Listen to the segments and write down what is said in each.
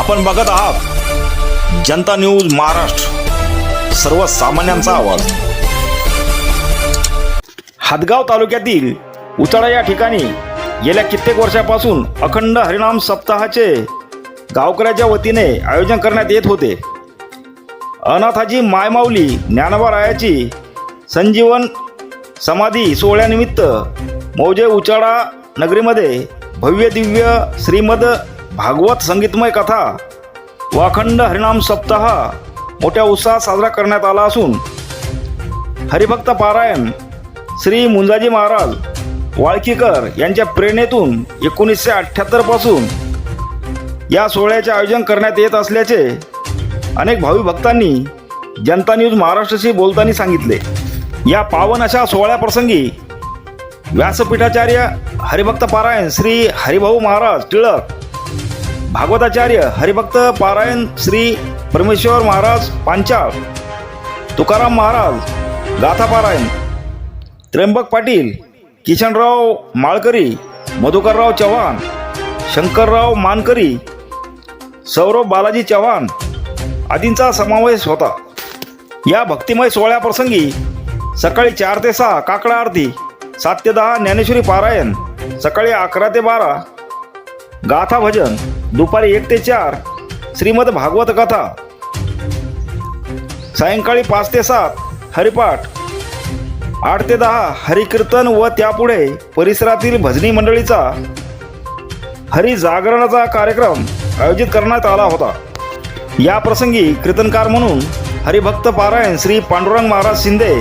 आपण बघत आहात जनता न्यूज महाराष्ट्र, सर्वसामान्यांचा आवाज। हदगाव तालुक्यातील उचाळा या ठिकाणी गेल्या कित्येक वर्षापासून अखंड हरिनाम सप्ताहाचे गावकऱ्याच्या वतीने आयोजन करण्यात येत होते। अनाथाची मायमाऊली ज्ञानोबा रायाची संजीवन समाधी सोहळ्यानिमित्त मौजे उचाळा नगरीमध्ये भव्य दिव्य श्रीमद भागवत संगीतमय कथा व अखंड हरिनाम सप्ताह मोठ्या उत्साहात साजरा करण्यात आला असून हरिभक्त पारायण श्री मुंजाजी महाराज वाळकीकर यांच्या प्रेरणेतून 1978 पासून या सोहळ्याचे आयोजन करण्यात येत असल्याचे अनेक भावी भक्तांनी जनता न्यूज महाराष्ट्राशी बोलताना सांगितले। या पावन अशा सोहळ्याप्रसंगी व्यासपीठाचार्य हरिभक्त पारायण श्री हरिभाऊ महाराज टिळक, भागवताचार्य हरिभक्त पारायण श्री परमेश्वर महाराज पांचाळ, तुकाराम महाराज गाथा पारायण, त्र्यंबक पाटील, किशनराव माळकरी, मधुकरराव चव्हाण, शंकरराव मानकरी, सौरभ बालाजी चव्हाण आदींचा समावेश होता। या भक्तिमय सोहळ्याप्रसंगी सकाळी 4 ते 6 काकडा आरती, 7 ते 10 ज्ञानेश्वरी पारायण, सकाळी 11 ते 12 गाथा भजन, दुपारी 1 ते 4 श्रीमद भागवत कथा, सायंकाळी 5 ते 7 हरिपाठ, 8 ते 10 हरिकीर्तन व त्यापुढे परिसरातील भजनी मंडळीचा हरी जागरणाचा कार्यक्रम आयोजित करण्यात आला होता। या प्रसंगी कीर्तनकार म्हणून हरिभक्त पारायण श्री पांडुरंग महाराज शिंदे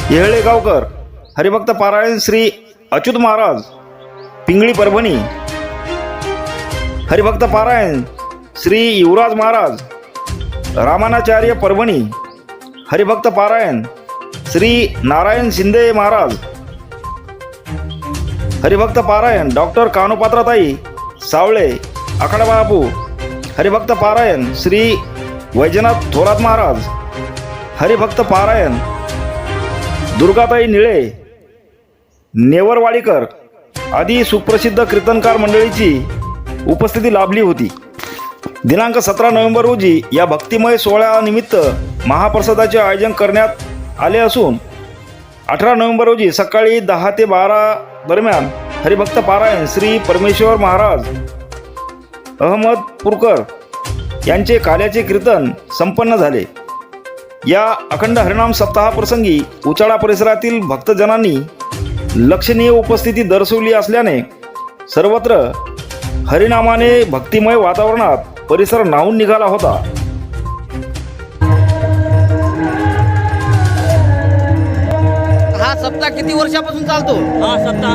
येहळेगावकर, हरिभक्त पारायण श्री अच्युत महाराज पिंगळी परभणी, हरिभक्त पारायण श्री युवराज महाराज रामानाचार्य परभणी, हरिभक्त पारायण श्री नारायण शिंदे महाराज, हरिभक्त पारायण डॉक्टर कानुपात्राताई सावळे आखाडा बापू, हरिभक्त पारायण श्री वैजनाथ थोरात महाराज, हरिभक्त पारायण दुर्गाताई निळे नेवरवाडीकर आदी सुप्रसिद्ध कीर्तनकार मंडळीची उपस्थिती लाभली होती। दिनांक 17 नोव्हेंबर रोजी या भक्तिमय सोहळ्यानिमित्त महाप्रसादाचे आयोजन करण्यात आले असून 18 नोव्हेंबर रोजी सकाळी 10 ते 12 दरम्यान हरिभक्त पारायण श्री परमेश्वर महाराज अहमदपूरकर यांचे काल्याचे कीर्तन संपन्न झाले। या अखंड हरिनाम सप्ताहाप्रसंगी उचाळा परिसरातील भक्तजनांनी लक्षणीय उपस्थिती दर्शवली असल्याने सर्वत्र हरिनामाने भक्तिमय वातावरणात परिसर न्हाऊन निघाला होता। हा सप्ताह किती वर्षापासून चालतो? हा सप्ताह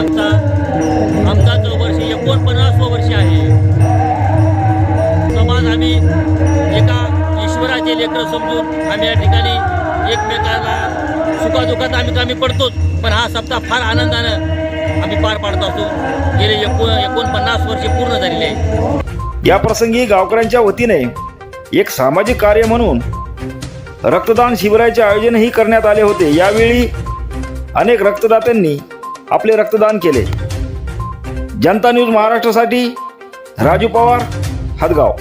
आमचा 49 वर्ष आहे। समाज आम्ही एका ईश्वराचे लेकर समजून आम्ही या ठिकाणी एकमेकाला सुखादुखात आम्ही पडतोच, पण हा सप्ताह फार आनंदानं आम्ही पार पाडत असतो। गेले 49 वर्षे पूर्ण झालेले आहे। या प्रसंगी गावकऱ्यांच्या वतीने एक सामाजिक कार्य म्हणून रक्तदान शिबिराचे आयोजनही करण्यात आले होते। यावेळी अनेक रक्तदात्यांनी आपले रक्तदान केले। जनता न्यूज महाराष्ट्रासाठी राजू पवार, हदगाव।